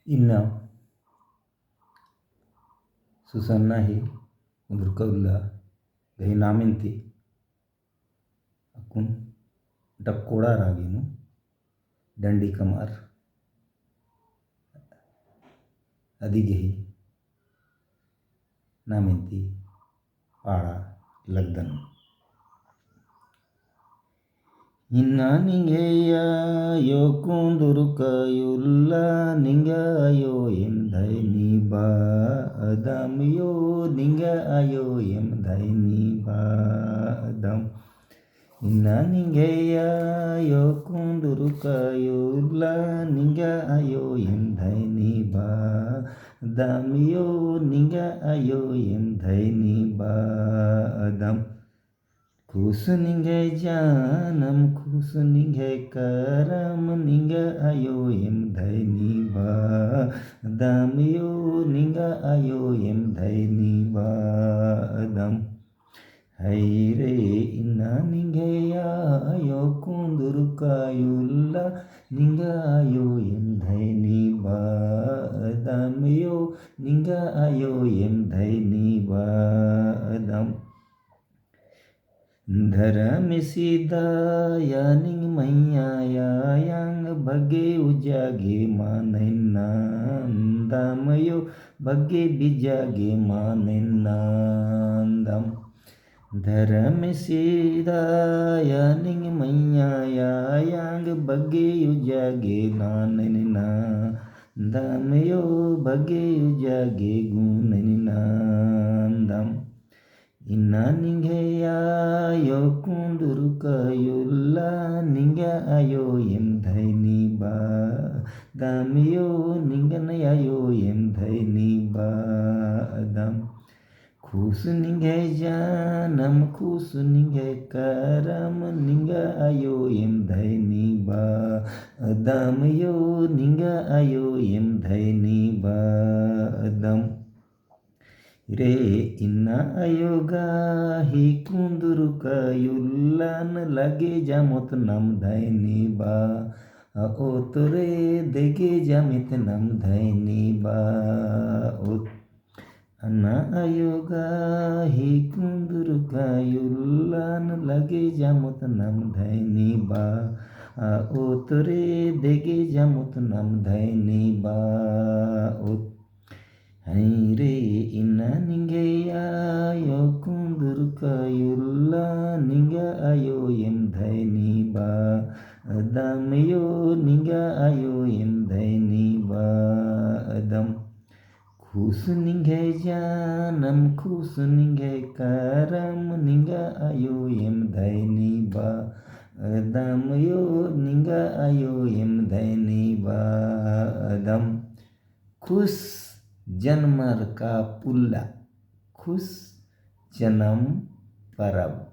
Inna Susannahi Udurkaulla Gahi Naminti Akun Dakkoda Raginu Dandi Kamar Adigehi Naminti Pada Lagdan Inna ningeya yo kundurukayulla ninga ayo emdaini ba adam yo ninga ayo emdaini ba adam Inna ningeya yo kundurukayulla ninga ayo emdaini ba adam yo ninga ayo emdaini ba adam Kusuninge janam kusuninge karam ninga ayo emdaini ba adam yo ninga ayo emdaini ba adam Haire inna ninge ayo kundurukayulla ninga ayo emdaini ba adam yo ninga ayo emdaini ba adam Dharamsida yaning maya yang bage ujage manenandam yo bage bijage manenandam Dharamsida yaning maya yang bage ujage nanenandam yo bage ujage gunenandam Inna ningeya yo kundurukayulla ninga ayo emdaini ba adam yo ninga ayo emdaini ba adam Kusuninge janam kusuninge karam ninga ayo emdaini ba adam yo ninga ayo emdaini ba adam Re inna ayoga hi kundurukayullan lage jamot namdaini ba Otore dege jamit namdaini ba Anna ayoga hi kundurukayullan lage jamot namdaini ba Otore dege jamot namdaini ba Haire inna ningeya yo kundurukayulla ninga ayo emdaini ba adam yo ninga ayo emdaini ba adam Kusuninge janam kusuninge karam ninga ayo emdaini ba adam yo ninga ayo emdaini ba adam Kus Janmar ka pulla Kus janam parab